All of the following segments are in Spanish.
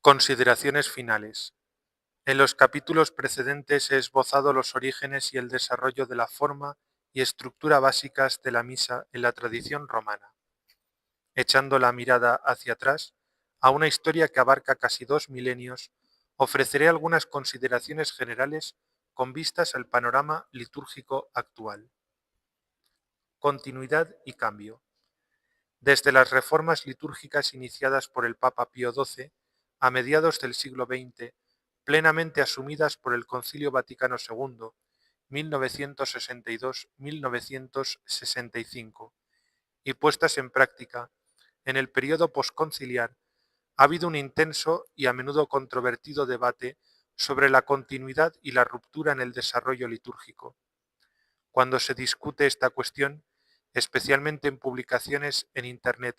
Consideraciones finales. En los capítulos precedentes he esbozado los orígenes y el desarrollo de la forma y estructura básicas de la misa en la tradición romana. Echando la mirada hacia atrás, a una historia que abarca casi 2 milenios, ofreceré algunas consideraciones generales con vistas al panorama litúrgico actual. Continuidad y cambio. Desde las reformas litúrgicas iniciadas por el Papa Pío XII a mediados del siglo XX, plenamente asumidas por el Concilio Vaticano II, 1962-1965, y puestas en práctica en el periodo posconciliar, ha habido un intenso y a menudo controvertido debate sobre la continuidad y la ruptura en el desarrollo litúrgico. Cuando se discute esta cuestión, especialmente en publicaciones en Internet,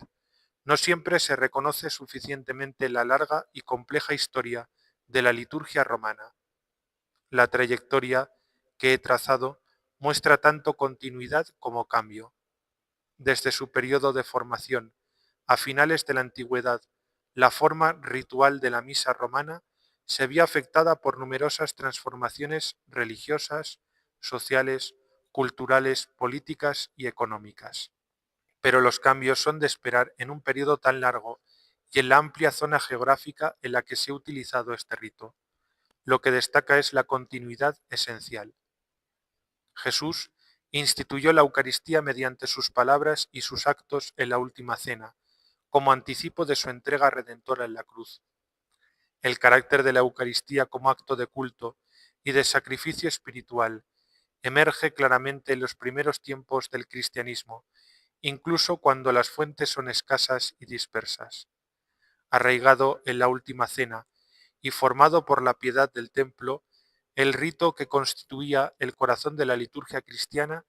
no siempre se reconoce suficientemente la larga y compleja historia de la liturgia romana. La trayectoria que he trazado muestra tanto continuidad como cambio. Desde su periodo de formación, a finales de la antigüedad, la forma ritual de la misa romana se vio afectada por numerosas transformaciones religiosas, sociales, culturales, políticas y económicas. Pero los cambios son de esperar en un periodo tan largo y en la amplia zona geográfica en la que se ha utilizado este rito. Lo que destaca es la continuidad esencial. Jesús instituyó la Eucaristía mediante sus palabras y sus actos en la última cena, como anticipo de su entrega redentora en la cruz. El carácter de la Eucaristía como acto de culto y de sacrificio espiritual emerge claramente en los primeros tiempos del cristianismo, incluso cuando las fuentes son escasas y dispersas. Arraigado en la última cena y formado por la piedad del templo, el rito que constituía el corazón de la liturgia cristiana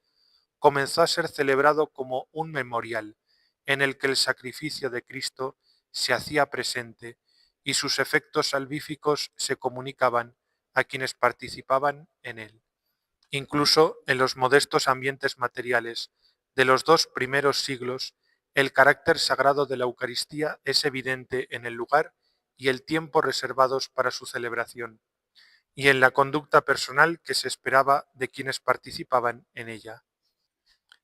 comenzó a ser celebrado como un memorial, en el que el sacrificio de Cristo se hacía presente y sus efectos salvíficos se comunicaban a quienes participaban en él. Incluso en los modestos ambientes materiales de los 2 primeros siglos, el carácter sagrado de la Eucaristía es evidente en el lugar y el tiempo reservados para su celebración, y en la conducta personal que se esperaba de quienes participaban en ella.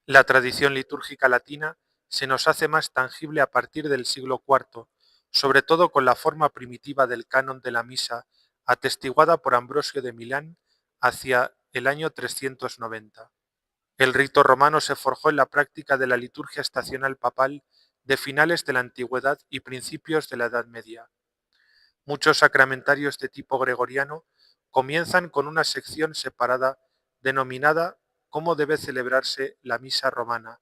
La tradición litúrgica latina se nos hace más tangible a partir del siglo IV, sobre todo con la forma primitiva del canon de la misa, atestiguada por Ambrosio de Milán hacia el año 390. El rito romano se forjó en la práctica de la liturgia estacional papal de finales de la antigüedad y principios de la Edad Media. Muchos sacramentarios de tipo gregoriano comienzan con una sección separada denominada Cómo debe celebrarse la misa romana,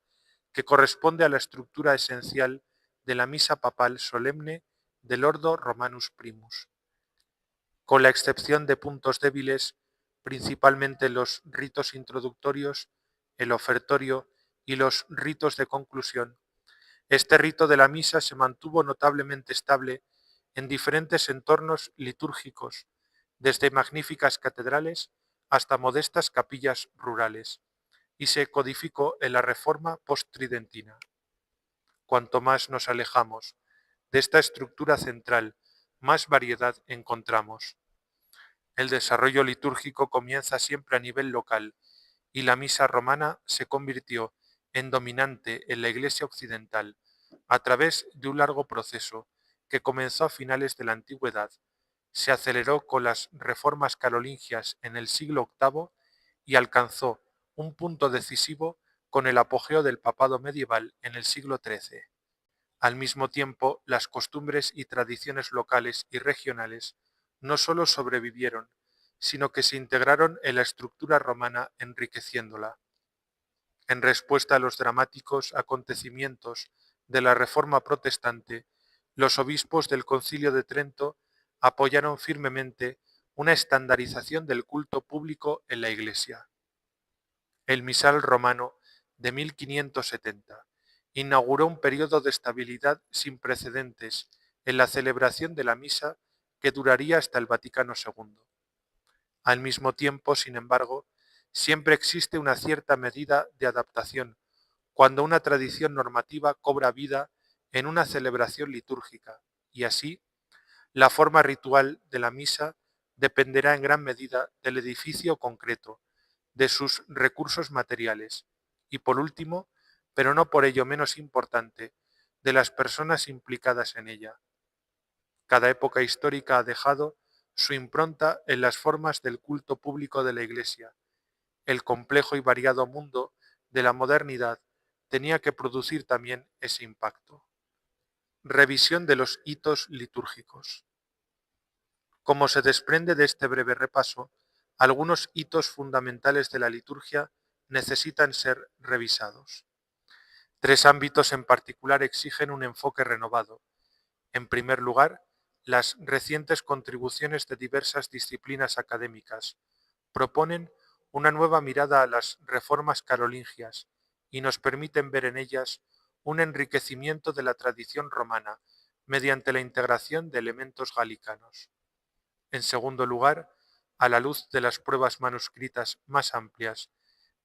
que corresponde a la estructura esencial de la misa papal solemne del Ordo Romanus Primus. Con la excepción de puntos débiles, principalmente los ritos introductorios, el ofertorio y los ritos de conclusión, este rito de la misa se mantuvo notablemente estable en diferentes entornos litúrgicos, desde magníficas catedrales hasta modestas capillas rurales, y se codificó en la Reforma posttridentina. Cuanto más nos alejamos de esta estructura central, más variedad encontramos. El desarrollo litúrgico comienza siempre a nivel local, y la misa romana se convirtió en dominante en la Iglesia occidental a través de un largo proceso que comenzó a finales de la antigüedad, se aceleró con las reformas carolingias en el siglo VIII y alcanzó un punto decisivo con el apogeo del papado medieval en el siglo XIII. Al mismo tiempo, las costumbres y tradiciones locales y regionales no solo sobrevivieron, sino que se integraron en la estructura romana enriqueciéndola. En respuesta a los dramáticos acontecimientos de la Reforma protestante, los obispos del Concilio de Trento apoyaron firmemente una estandarización del culto público en la Iglesia. El misal romano de 1570 inauguró un periodo de estabilidad sin precedentes en la celebración de la misa que duraría hasta el Vaticano II. Al mismo tiempo, sin embargo, siempre existe una cierta medida de adaptación cuando una tradición normativa cobra vida en una celebración litúrgica, y así, La forma ritual de la misa dependerá en gran medida del edificio concreto, de sus recursos materiales y, por último, pero no por ello menos importante, de las personas implicadas en ella. Cada época histórica ha dejado su impronta en las formas del culto público de la Iglesia. El complejo y variado mundo de la modernidad tenía que producir también ese impacto. Revisión de los hitos litúrgicos. Como se desprende de este breve repaso, algunos hitos fundamentales de la liturgia necesitan ser revisados. Tres ámbitos en particular exigen un enfoque renovado. En primer lugar, las recientes contribuciones de diversas disciplinas académicas proponen una nueva mirada a las reformas carolingias y nos permiten ver en ellas un enriquecimiento de la tradición romana mediante la integración de elementos galicanos. En segundo lugar, a la luz de las pruebas manuscritas más amplias,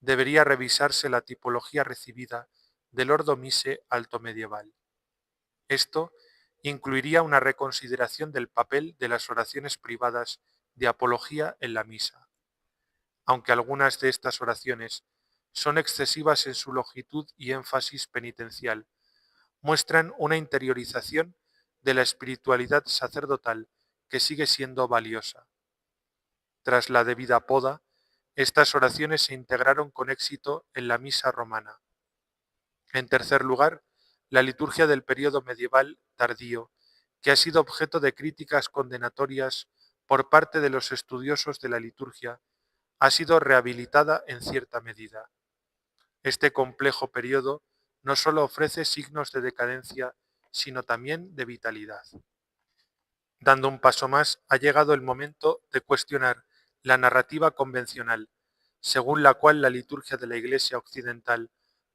debería revisarse la tipología recibida del Ordo Mise alto medieval. Esto incluiría una reconsideración del papel de las oraciones privadas de apología en la misa. Aunque algunas de estas oraciones son excesivas en su longitud y énfasis penitencial, muestran una interiorización de la espiritualidad sacerdotal que sigue siendo valiosa. Tras la debida poda, estas oraciones se integraron con éxito en la misa romana. En tercer lugar, la liturgia del período medieval tardío, que ha sido objeto de críticas condenatorias por parte de los estudiosos de la liturgia, ha sido rehabilitada en cierta medida. Este complejo período no solo ofrece signos de decadencia, sino también de vitalidad. Dando un paso más, ha llegado el momento de cuestionar la narrativa convencional, según la cual la liturgia de la Iglesia occidental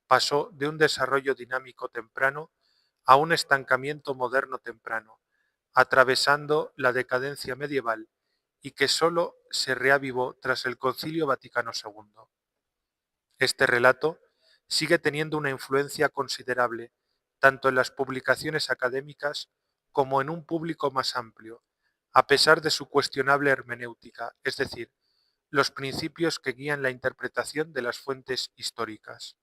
pasó de un desarrollo dinámico temprano a un estancamiento moderno temprano, atravesando la decadencia medieval y que sólo se reavivó tras el Concilio Vaticano II. Este relato sigue teniendo una influencia considerable tanto en las publicaciones académicas como en un público más amplio, a pesar de su cuestionable hermenéutica, es decir, los principios que guían la interpretación de las fuentes históricas.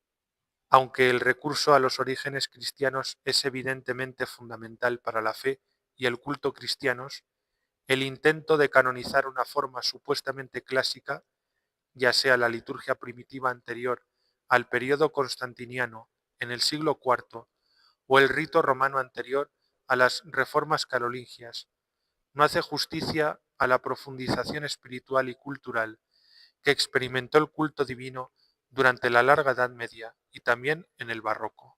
Aunque el recurso a los orígenes cristianos es evidentemente fundamental para la fe y el culto cristianos, el intento de canonizar una forma supuestamente clásica, ya sea la liturgia primitiva anterior al período constantiniano en el siglo IV o el rito romano anterior a las reformas carolingias, no hace justicia a la profundización espiritual y cultural que experimentó el culto divino durante la larga Edad Media y también en el Barroco.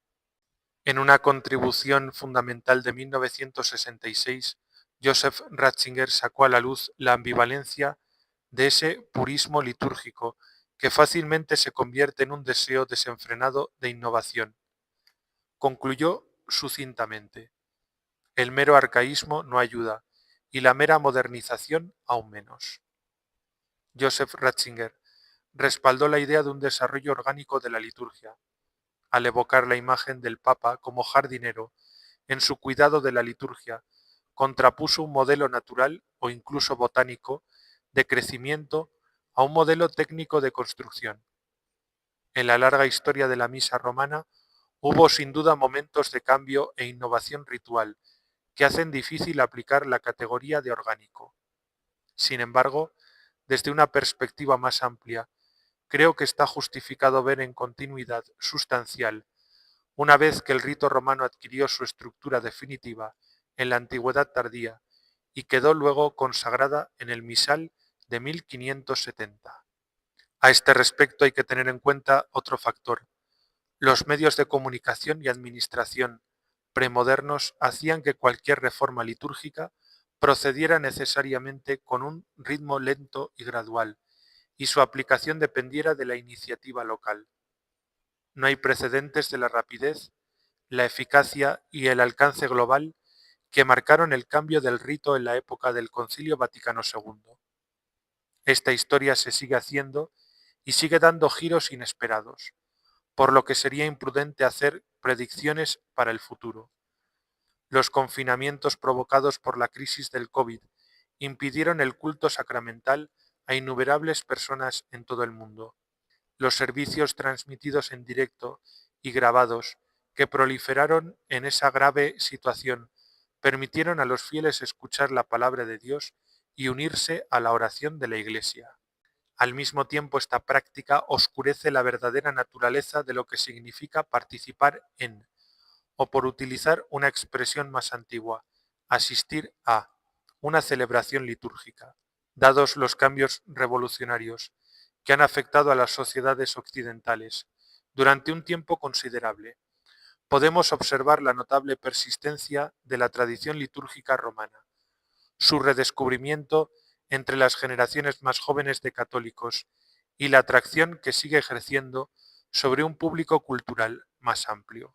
En una contribución fundamental de 1966, Joseph Ratzinger sacó a la luz la ambivalencia de ese purismo litúrgico que fácilmente se convierte en un deseo desenfrenado de innovación. Concluyó sucintamente: el mero arcaísmo no ayuda y la mera modernización aún menos. Joseph Ratzinger respaldó la idea de un desarrollo orgánico de la liturgia, al evocar la imagen del Papa como jardinero en su cuidado de la liturgia, contrapuso un modelo natural o incluso botánico de crecimiento a un modelo técnico de construcción. En la larga historia de la misa romana hubo sin duda momentos de cambio e innovación ritual que hacen difícil aplicar la categoría de orgánico. Sin embargo, desde una perspectiva más amplia, creo que está justificado ver en continuidad sustancial, una vez que el rito romano adquirió su estructura definitiva en la antigüedad tardía y quedó luego consagrada en el misal de 1570. A este respecto hay que tener en cuenta otro factor. Los medios de comunicación y administración premodernos hacían que cualquier reforma litúrgica procediera necesariamente con un ritmo lento y gradual, y su aplicación dependiera de la iniciativa local. No hay precedentes de la rapidez, la eficacia y el alcance global que marcaron el cambio del rito en la época del Concilio Vaticano II. Esta historia se sigue haciendo y sigue dando giros inesperados, por lo que sería imprudente hacer predicciones para el futuro. Los confinamientos provocados por la crisis del COVID impidieron el culto sacramental a innumerables personas en todo el mundo. Los servicios transmitidos en directo y grabados que proliferaron en esa grave situación permitieron a los fieles escuchar la palabra de Dios y unirse a la oración de la Iglesia. Al mismo tiempo, esta práctica oscurece la verdadera naturaleza de lo que significa participar en, o por utilizar una expresión más antigua, asistir a, una celebración litúrgica. Dados los cambios revolucionarios que han afectado a las sociedades occidentales durante un tiempo considerable, podemos observar la notable persistencia de la tradición litúrgica romana, su redescubrimiento entre las generaciones más jóvenes de católicos y la atracción que sigue ejerciendo sobre un público cultural más amplio.